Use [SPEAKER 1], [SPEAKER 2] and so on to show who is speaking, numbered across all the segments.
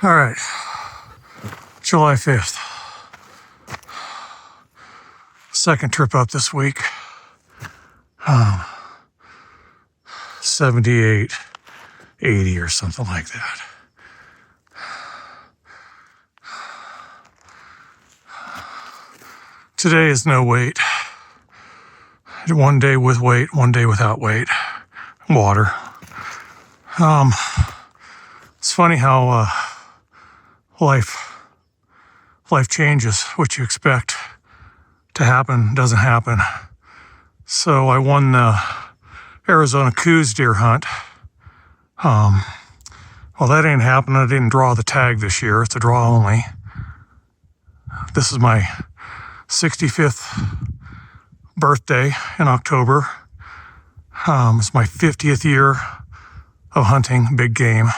[SPEAKER 1] All right, July 5th. Second trip up this week. 78, 80 or something like that. Today is no weight. One day with weight, one day without weight. Water. It's funny how life changes. What you expect to happen doesn't happen. So I won the Arizona Coues deer hunt. Well, that ain't happening. I didn't draw the tag this year. It's a draw only. This is my 65th birthday in October. It's my 50th year of hunting big game.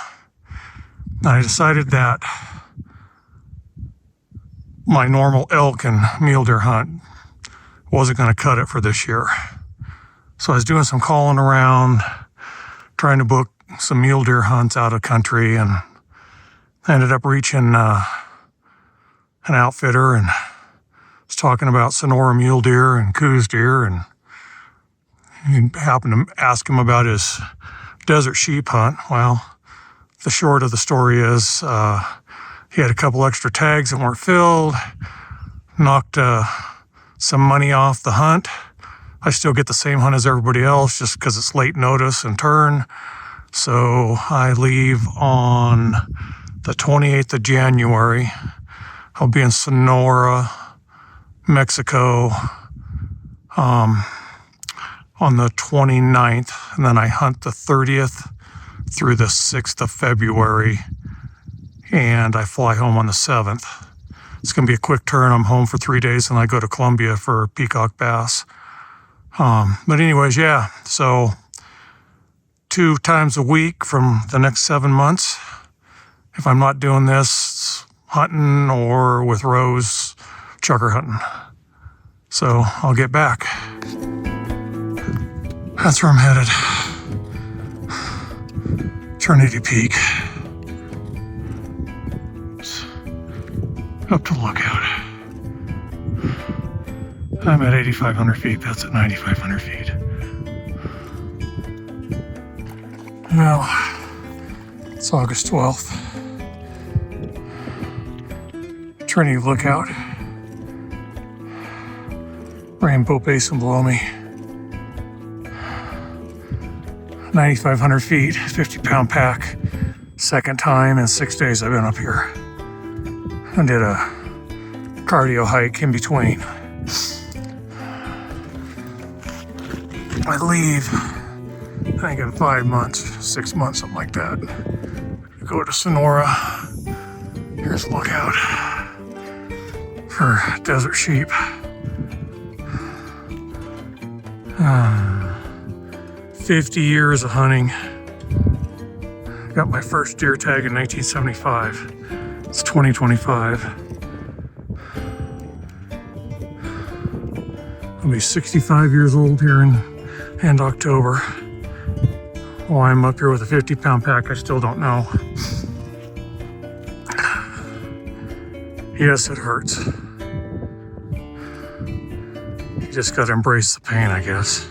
[SPEAKER 1] And I decided that my normal elk and mule deer hunt wasn't going to cut it for this year. So I was doing some calling around, trying to book some mule deer hunts out of country, and I ended up reaching an outfitter and was talking about Sonora mule deer and Coues deer, and he happened to ask him about his desert sheep hunt. Well, the short of the story is he had a couple extra tags that weren't filled, knocked some money off the hunt. I still get the same hunt as everybody else just because it's late notice and turn. So I leave on the 28th of January. I'll be in Sonora, Mexico, on the 29th, and then I hunt the 30th through the 6th of February, and I fly home on the 7th. It's going to be a quick turn. I'm home for 3 days, and I go to Columbia for peacock bass. But anyways, yeah, so 2 times a week from the next 7 months. If I'm not doing this, hunting or with Rose, chukar hunting. So I'll get back. That's where I'm headed. Trinity Peak. It's up to the lookout. I'm at 8,500 feet. That's at 9,500 feet. Well, it's August 12th. Trinity Lookout. Rainbow Basin below me. 9,500 feet, 50-pound pack. Second time in 6 days I've been up here. I did a cardio hike in between. I leave, I think in 5 months, 6 months, something like that. Go to Sonora. Here's a lookout for desert sheep. 50 years of hunting. Got my first deer tag in 1975. It's 2025. I'll be 65 years old here in end October. Why I'm up here with a 50-pound pack, I still don't know. Yes, it hurts. You just gotta embrace the pain, I guess.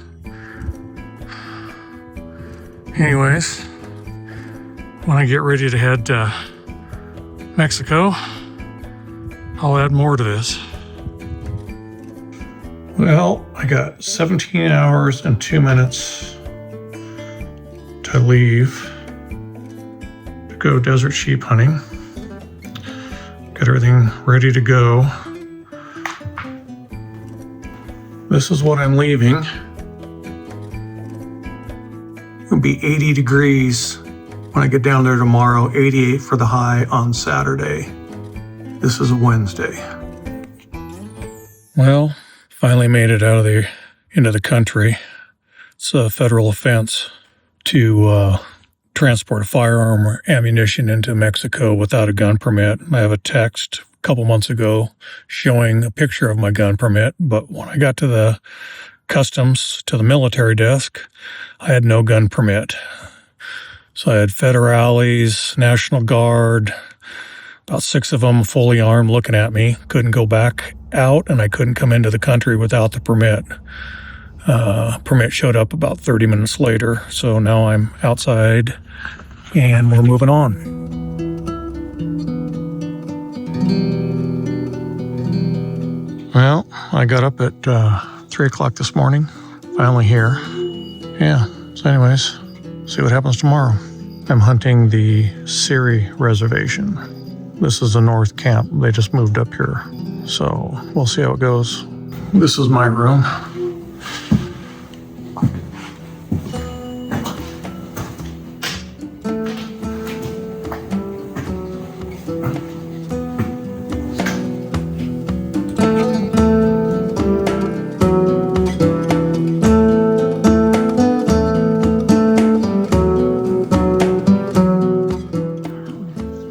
[SPEAKER 1] Anyways, when I get ready to head to Mexico, I'll add more to this. Well, I got 17 hours and 2 minutes to leave to go desert sheep hunting. Get everything ready to go. This is what I'm leaving. It'll be 80 degrees when I get down there tomorrow, 88 for the high on Saturday. This is a Wednesday. Well, finally made it out of into the country. It's a federal offense to transport a firearm or ammunition into Mexico without a gun permit. I have a text a couple months ago showing a picture of my gun permit, but when I got to the customs, to the military desk, I had no gun permit. So I had federales, National Guard, About 6 of them fully armed looking at me. Couldn't go back out, and I couldn't come into the country without the permit. Permit showed up about 30 minutes later, so now I'm outside and we're moving on. Well, I got up at 3 o'clock this morning, finally here. Yeah, so anyways, see what happens tomorrow. I'm hunting the Siri Reservation. This is the North Camp. They just moved up here, so we'll see how it goes. This is my room.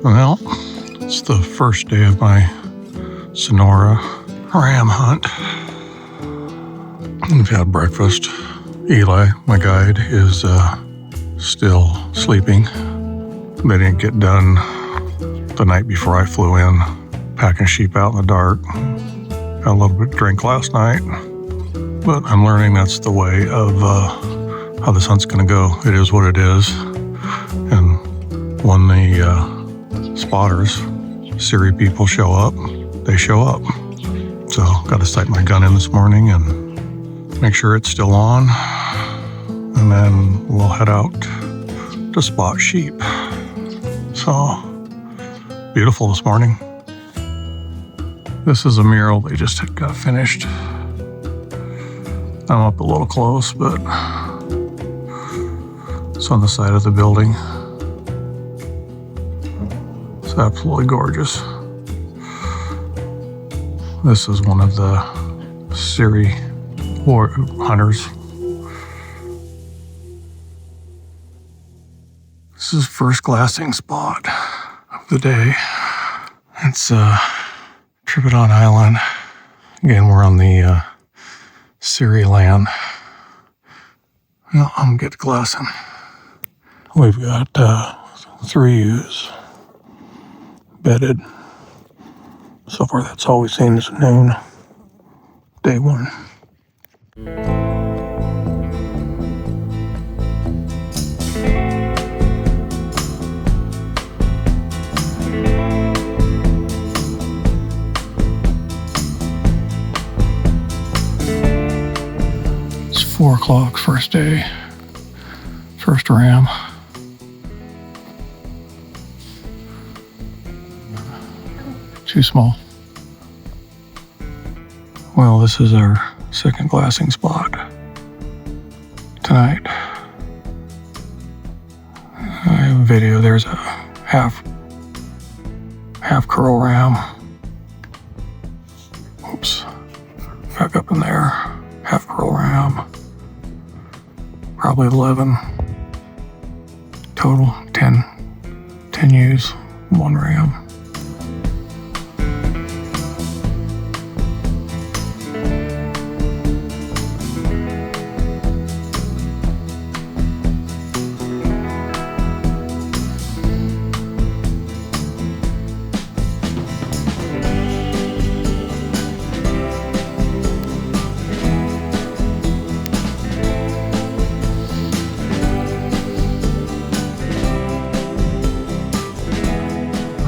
[SPEAKER 1] Well, it's the first day of my Sonora ram hunt. We've had breakfast. Eli, my guide, is still sleeping. They didn't get done the night before I flew in, packing sheep out in the dark. Had a little bit of drink last night, but I'm learning that's the way of how this hunt's gonna go. It is what it is. And when the spotters, Siri people show up, they show up. So got to sight my gun in this morning and make sure it's still on, and then we'll head out to spot sheep. So beautiful this morning. This is a mural they just got finished. I'm up a little close, but it's on the side of the building. It's absolutely gorgeous. This is one of the Siri hunters. This is first glassing spot of the day. It's Tripodon Island. Again, we're on the Siri land. Well, I'm gonna get glassing. We've got 3 ewes bedded. So far, that's all we've seen is noon, day 1. It's 4 o'clock, first day, first ram. Too small. Well, this is our second glassing spot tonight. I have a video. There's a half curl ram. Oops. Back up in there. Half curl ram. Probably 11. Total 10 ewes, 1 ram.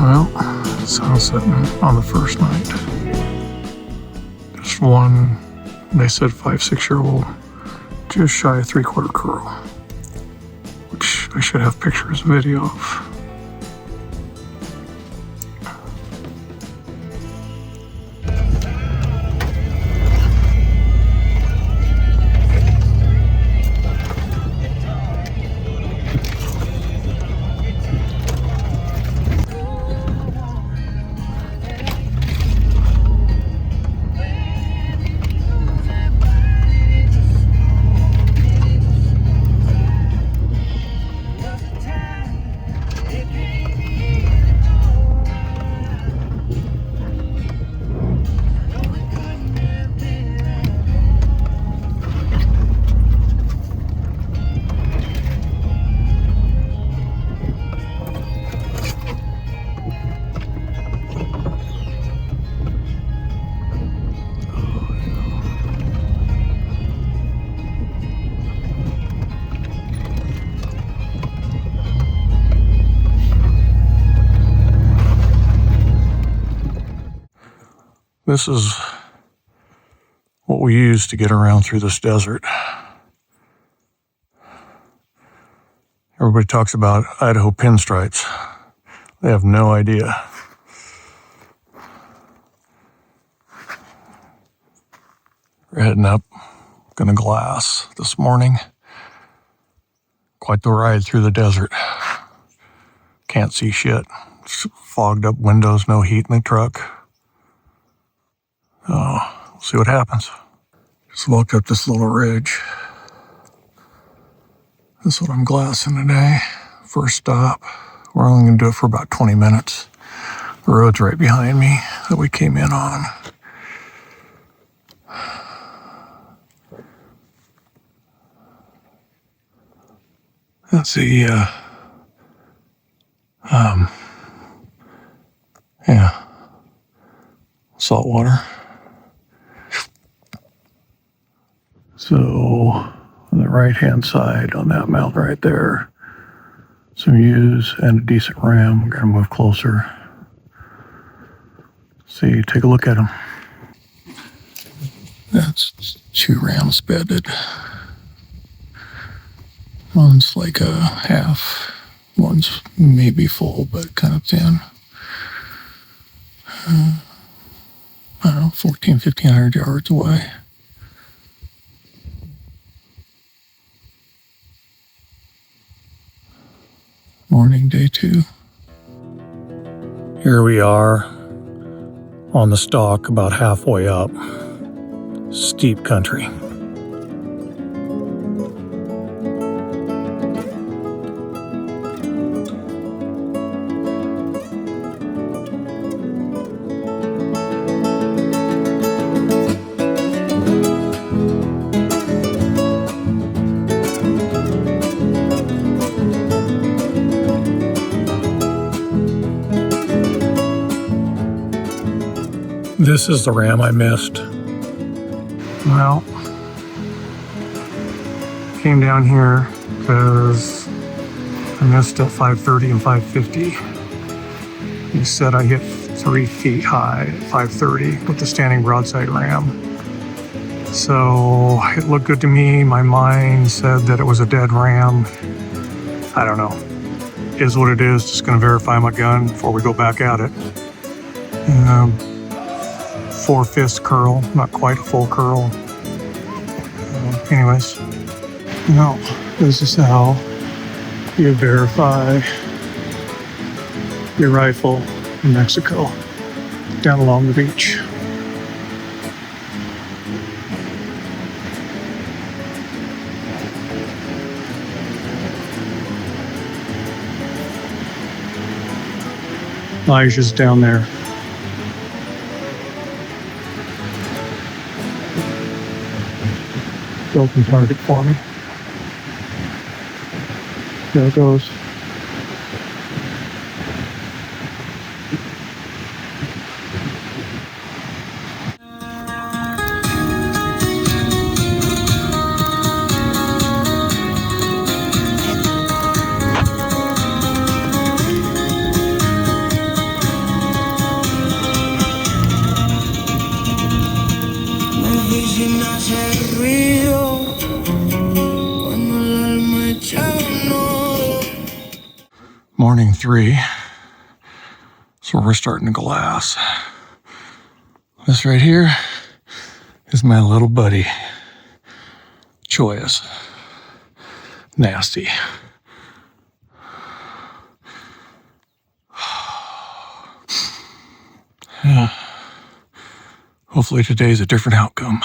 [SPEAKER 1] Well, sunset on the first night. Just one, they said 5-6-year-old, just shy of 3/4 curl, which I should have pictures, video of. This is what we use to get around through this desert. Everybody talks about Idaho pinstripes. They have no idea. We're heading up, gonna glass this morning. Quite the ride through the desert. Can't see shit. Fogged up windows, no heat in the truck. Oh, we'll see what happens. Just walked up this little ridge. This is what I'm glassing today. First stop. We're only gonna do it for about 20 minutes. The road's right behind me that we came in on. That's the, salt water. So, on the right-hand side, on that mountain right there, some ewes and a decent ram. We're gonna move closer. See, take a look at them. That's 2 rams bedded. One's like a half, one's maybe full, but kind of thin. I don't know, 1,500 yards away. Morning, day 2. Here we are on the stalk about halfway up. Steep country. This is the ram I missed. Well, came down here because I missed at 5:30 and 5:50. He said I hit 3 feet high at 5:30 with the standing broadside ram. So it looked good to me. My mind said that it was a dead ram. I don't know. It is what it is. Just going to verify my gun before we go back at it. 4/5 curl, not quite a full curl. Anyways, no, this is how you verify your rifle in Mexico, down along the beach. Elijah's down there. Open target for me. There it goes. Morning 3. So we're starting to glass. This right here is my little buddy, Choyas. Nasty. Hopefully today's a different outcome.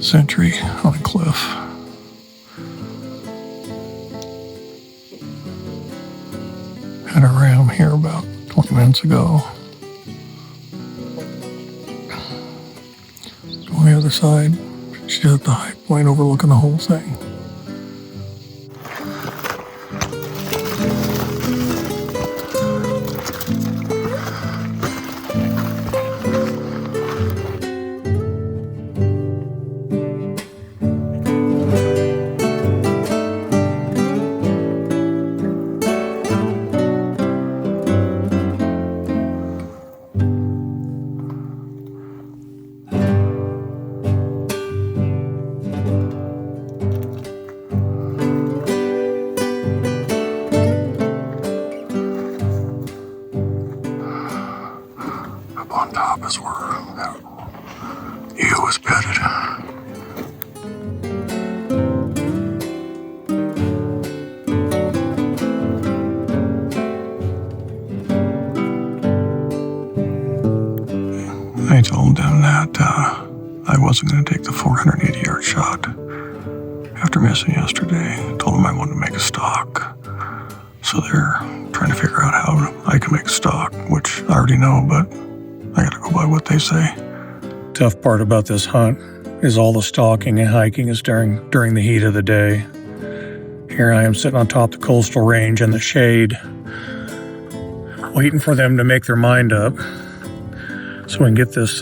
[SPEAKER 1] sentry on a cliff. Had a ram here about 20 minutes ago. On the other side, she's at the high point overlooking the whole thing. On top is where that ewe was bedded. I told them that I wasn't going to take the 480-yard shot after missing yesterday. I told them I wanted to make a stock. So they're trying to figure out how I can make a stock, which I already know, but I gotta go by what they say. Tough part about this hunt is all the stalking and hiking is during the heat of the day. Here I am sitting on top of the coastal range in the shade, waiting for them to make their mind up so we can get this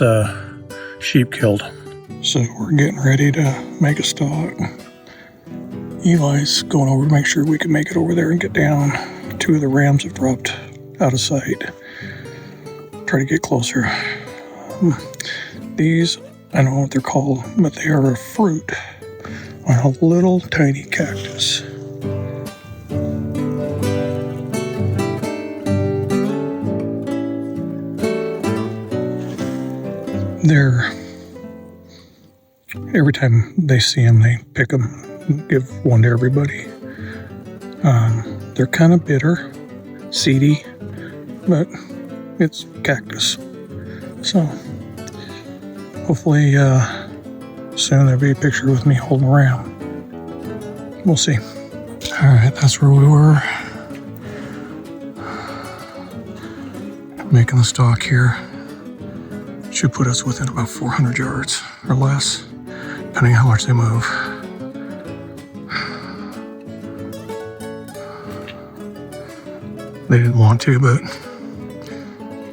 [SPEAKER 1] sheep killed. So we're getting ready to make a stalk. Eli's going over to make sure we can make it over there and get down. Two of the rams have dropped out of sight. Try to get closer. These, I don't know what they're called, but they are a fruit on a little tiny cactus. Every time they see them, they pick them, give one to everybody. They're kind of bitter, seedy, but it's cactus. So hopefully soon there'll be a picture with me holding a ram. We'll see. All right, that's where we were. Making the stalk here. Should put us within about 400 yards or less, depending on how much they move. They didn't want to, but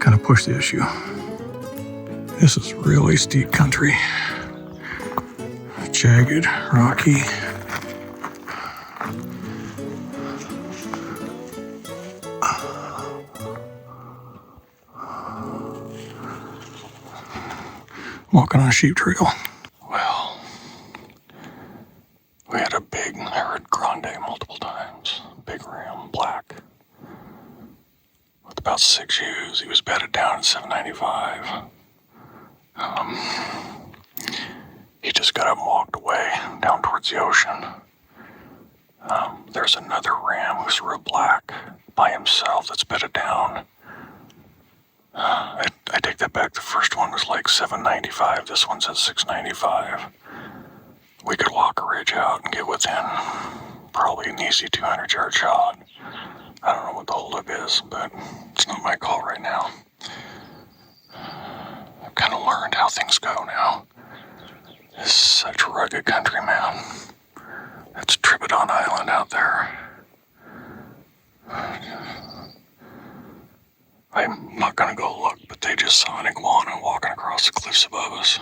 [SPEAKER 1] kind of pushed the issue. This is really steep country. Jagged, rocky. Walking on a sheep trail. Well, we had a big, I heard grande multiple times. Big ram, black. With about 6 ewes. He was bedded down at 795. He just got up and walked away down towards the ocean. There's another ram who's real black by himself that's bedded down. I take that back. The first one was like 795. This one's at 695. We could walk a ridge out and get within probably an easy 200-yard shot. I don't know what the holdup is, but it's not my call right now. I've kind of learned how things go now. It's such a rugged country, man. That's Tribadon Island out there. I'm not gonna go look, but they just saw an iguana walking across the cliffs above us.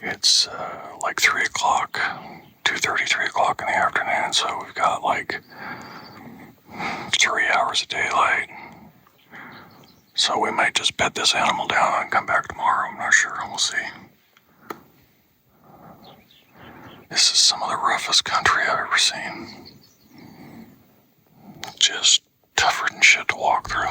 [SPEAKER 1] It's like 3 o'clock, 2:30, 3 o'clock in the afternoon, so we've got like 3 hours of daylight. So we might just bed this animal down and come back tomorrow. I'm not sure. We'll see. This is some of the roughest country I've ever seen. Just tougher than shit to walk through.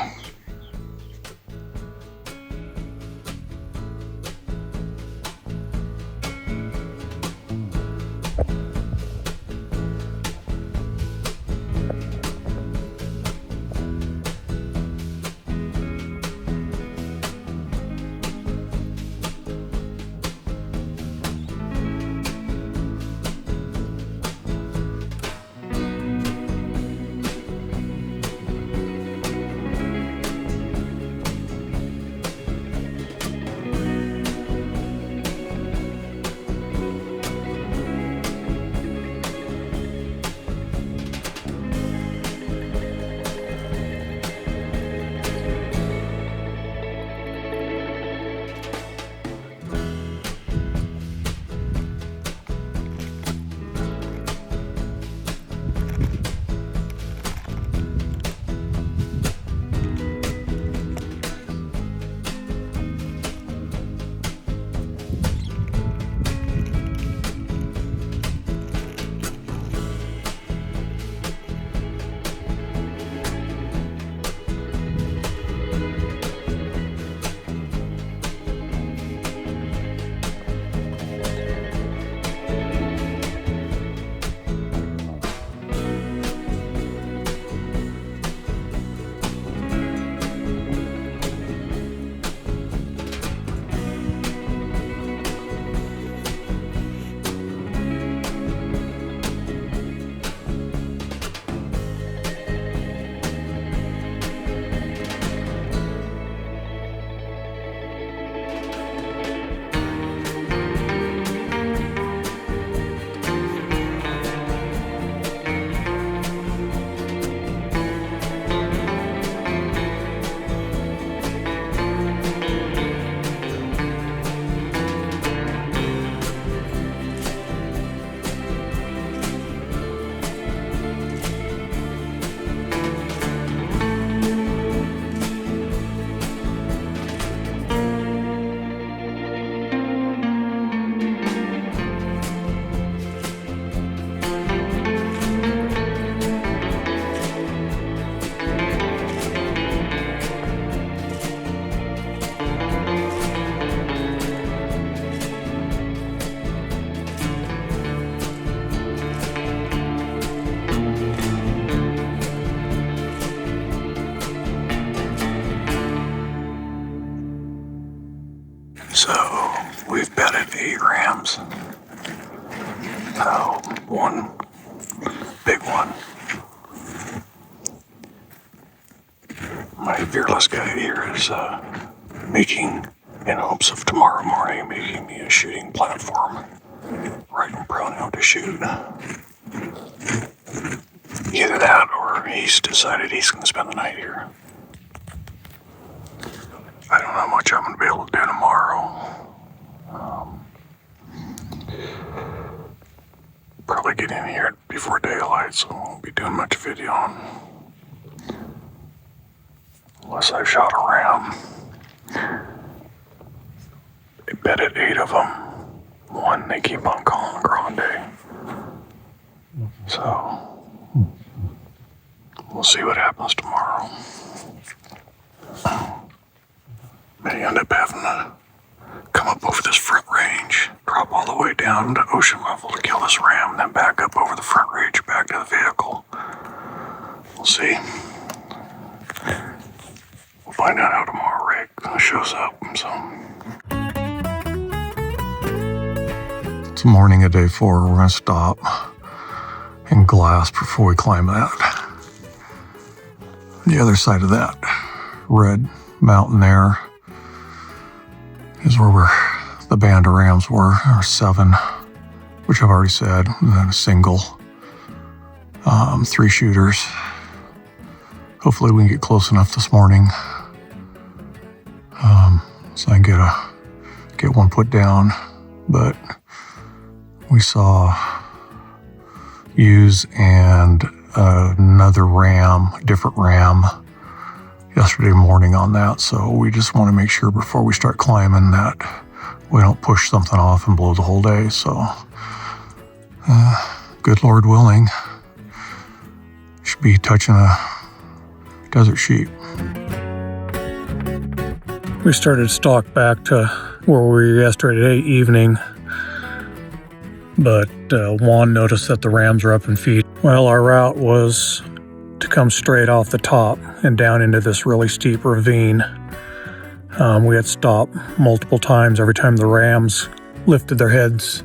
[SPEAKER 1] So we've bedded 8 rams. One big one. My fearless guy here is making, in hopes of tomorrow morning, making me a shooting platform right and prone out to shoot. Either that or he's decided he's going to spend the night here. I don't know how much I'm going to be able to do tomorrow. Probably get in here before daylight, so I won't be doing much video unless I've shot a ram. They bedded 8 of them. One they keep on calling Grande. So we'll see what happens tomorrow. May end up having to come up over this front range, drop all the way down to ocean level to kill this ram, and then back up over the front range back to the vehicle. We'll see. We'll find out how tomorrow Rick shows up. It's morning of day 4. We're going to stop in Glass before we climb that. The other side of that red mountain there is where the band of rams were, or 7, which I've already said, and then a single, 3 shooters. Hopefully we can get close enough this morning, so I can get one put down. But we saw ewes and another ram, a different ram, yesterday morning on that, so we just want to make sure before we start climbing that we don't push something off and blow the whole day. So good Lord willing, should be touching a desert sheep. We started stalk back to where we were yesterday evening, but Juan noticed that the rams were up in feed. Well, our route was to come straight off the top and down into this really steep ravine. We had stopped multiple times. Every time the rams lifted their heads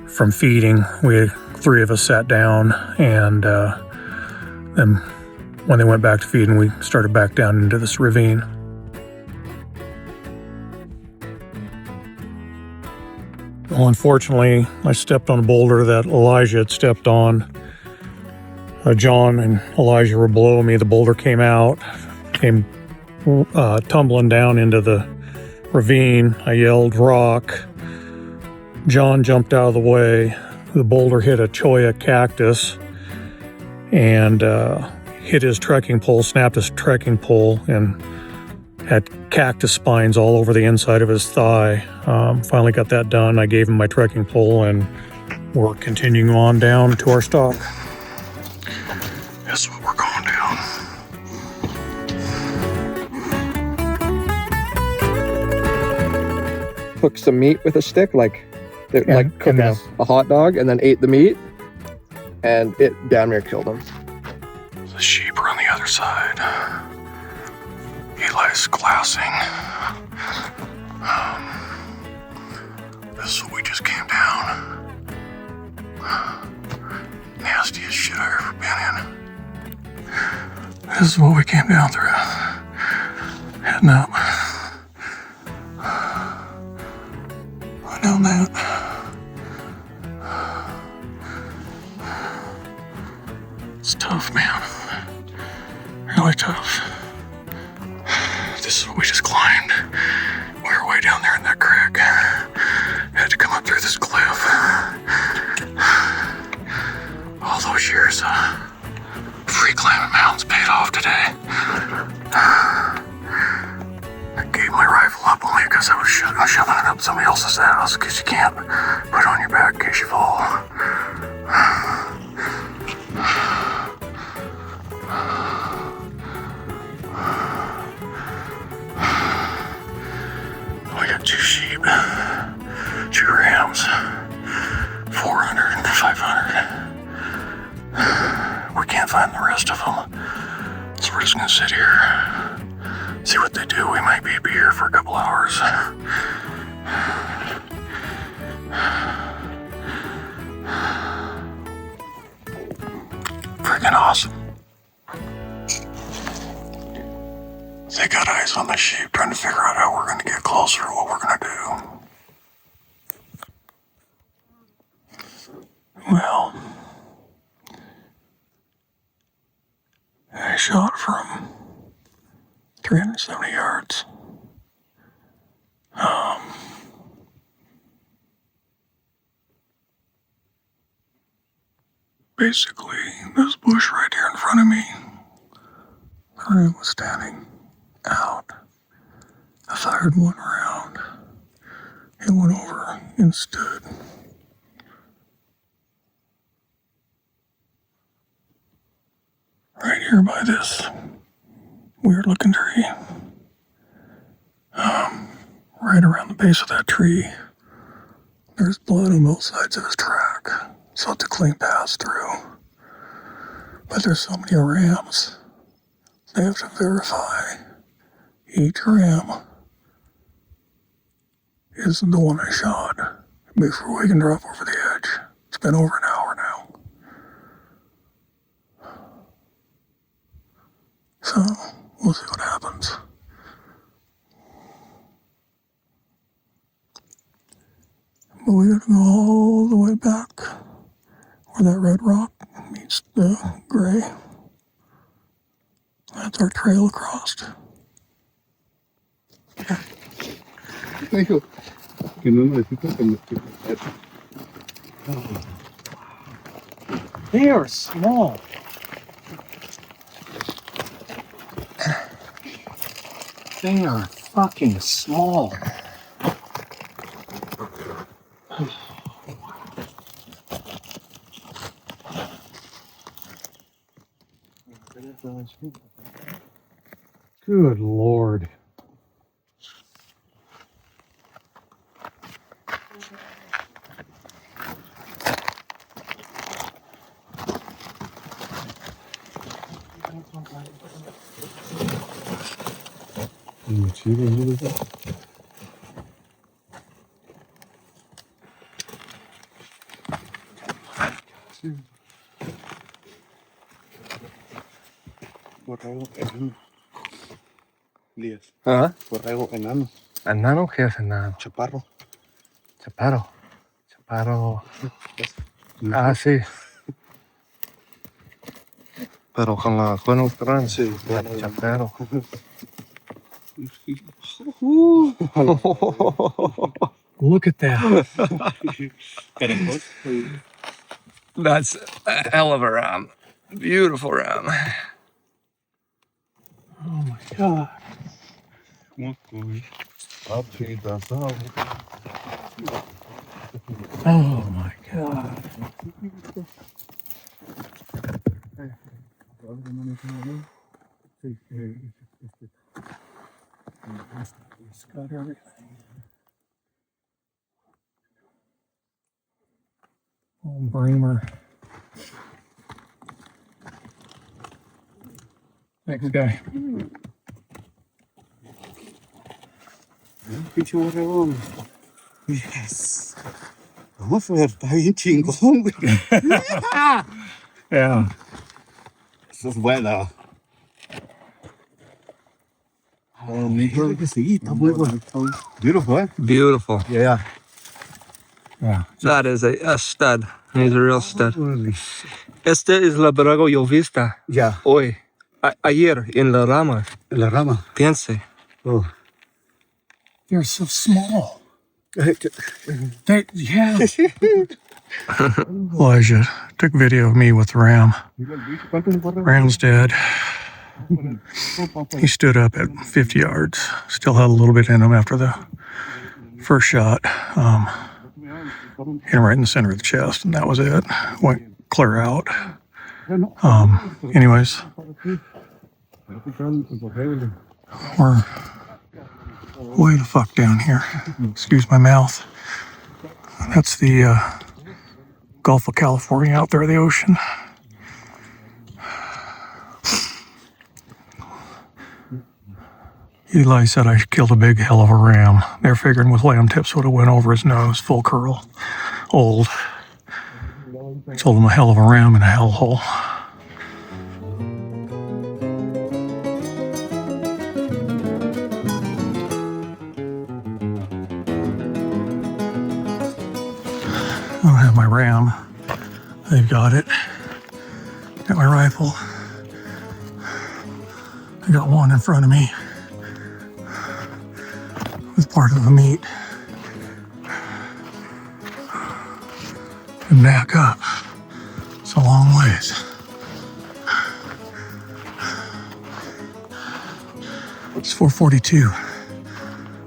[SPEAKER 1] from feeding, 3 of us sat down, and then when they went back to feeding, we started back down into this ravine. Well, unfortunately, I stepped on a boulder that Elijah had stepped on. John and Elijah were below me. The boulder came out, came tumbling down into the ravine. I yelled, "Rock!" John jumped out of the way. The boulder hit a cholla cactus and hit his trekking pole, snapped his trekking pole, and had cactus spines all over the inside of his thigh. Finally got that done. I gave him my trekking pole, and we're continuing on down to our stock. That's what we're going down.
[SPEAKER 2] Cooked some meat with a stick, like cooked a hot dog, and then ate the meat, and it damn near killed him.
[SPEAKER 1] The sheep are on the other side. Eli's glassing. This is what we just came down. Nastiest shit I've ever been in. This is what we came down through. Heading up. Down that. It's tough, man. Really tough. This is what we just climbed. We were way down there in that creek. Had to come up through this cliff. All those years free climbing mountains paid off today. I gave my rifle up only because I was shoving it up somebody else's ass, because you can't put it on your back in case you fall. We got 2 sheep, 2 rams, 400 and 500. We can't find the rest of them, so we're just gonna sit here, See what they do. We might be here for a couple hours. Freaking awesome. They got eyes on the sheep, trying to figure out how we're going to get closer, what we're going to do. Well, I shot from 370 yards. Basically, this bush right here in front of me, the room was standing out. I fired one round. It went over and stood. Right here by this weird looking tree. Right around the base of that tree, there's blood on both sides of his track. So it's a clean pass through. But there's so many rams, they have to verify each ram is the one I shot before we can drop over the edge. It's been over an hour now. So we'll see what happens. But we gotta go all the way back where that red rock meets the gray. That's our trail across.
[SPEAKER 3] Thank you.
[SPEAKER 4] They are small. They are fucking small. Good Lord.
[SPEAKER 3] Borrego enano. Díaz.
[SPEAKER 4] ¿Ah?
[SPEAKER 3] Borrego enano.
[SPEAKER 4] ¿Enano? ¿Qué es enano?
[SPEAKER 3] Chaparro.
[SPEAKER 4] Chaparro. Chaparro. Ah, sí. Pero con la cuernos grandes.
[SPEAKER 3] Sí,
[SPEAKER 4] Chaparro. Look at that. That's a hell of a ram. Beautiful ram. Oh my God. Oh my God. It's got everything. Oh, Bremer. Thanks, guy.
[SPEAKER 3] Pinche borregón. Yes. Vamos a ver, está bien chingón, güey.
[SPEAKER 4] Yeah.
[SPEAKER 3] Eso es bueno. Creo que sí, está muy bueno. Beautiful, eh?
[SPEAKER 4] Beautiful.
[SPEAKER 3] Yeah.
[SPEAKER 4] Yeah. That is a stud. He's a real stud.
[SPEAKER 3] Holy
[SPEAKER 4] Este es la Borrego Llovista.
[SPEAKER 3] Ya,
[SPEAKER 4] Hoy. Ayer en la rama.
[SPEAKER 3] en la rama.
[SPEAKER 4] Piense.
[SPEAKER 3] Oh.
[SPEAKER 4] They're so small. Yeah.
[SPEAKER 1] Elijah took video of me with the ram. Ram's dead. He stood up at 50 yards. Still had a little bit in him after the first shot. Hit him right in the center of the chest, and that was it. Went clear out. Anyways, we're way the fuck down here. Excuse my mouth. That's the Gulf of California out there, the ocean. Eli said I killed a big hell of a ram. They're figuring with lamb tips would have went over his nose, full curl, old. I told him a hell of a ram in a hellhole. I don't have my ram. They've got it. Got my rifle. I got one in front of me with part of the meat. And back up. It's a long ways. It's 4:42.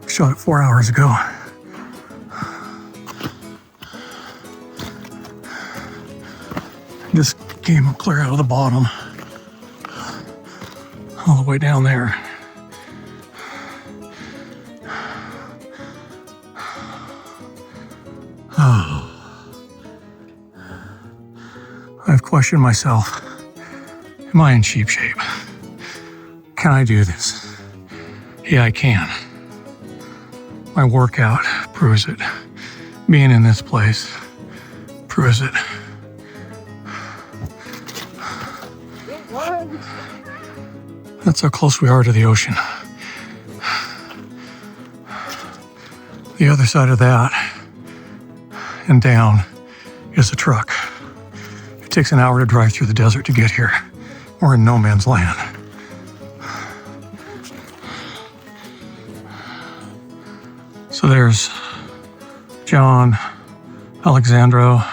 [SPEAKER 1] Shot it 4 hours ago. Just came clear out of the bottom, all the way down there. Oh. I've questioned myself. Am I in sheep shape? Can I do this? Yeah, I can. My workout proves it. Being in this place proves it. That's how close we are to the ocean. The other side of that and down is a truck. It takes an hour to drive through the desert to get here. We're in no man's land. So there's John, Alexandro,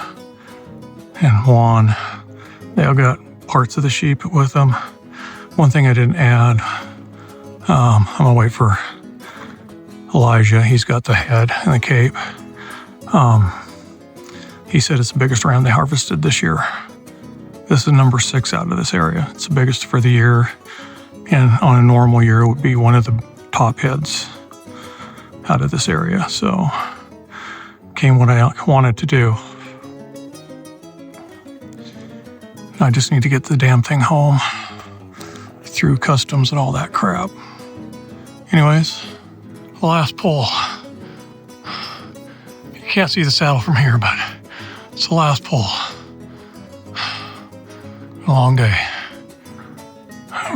[SPEAKER 1] and Juan. They all got parts of the sheep with them. One thing I didn't add, I'm gonna wait for Elijah. He's got the head and the cape. He said it's the biggest ram they harvested this year. This is number 6 out of this area. It's the biggest for the year. And on a normal year, it would be one of the top heads out of this area. So came what I wanted to do. I just need to get the damn thing home through customs and all that crap. Anyways, the last pull. You can't see the saddle from here, but it's the last pull. A long day.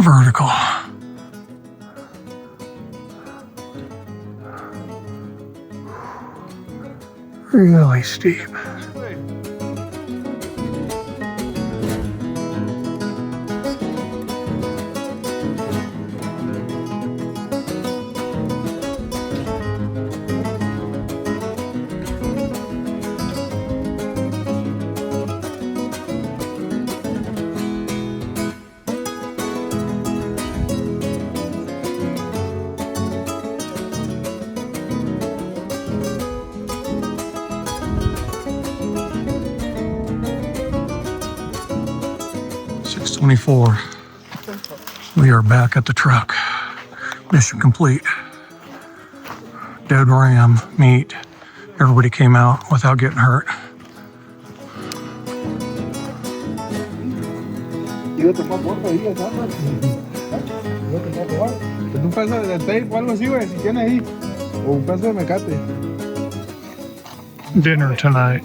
[SPEAKER 1] Vertical. Really steep. We are back at the truck. Mission complete. Dead ram, meat. Everybody came out without getting hurt.
[SPEAKER 5] Un pedazo de tape o algo así, güey, si tiene ahí. O un pedazo de mecate.
[SPEAKER 1] Dinner tonight.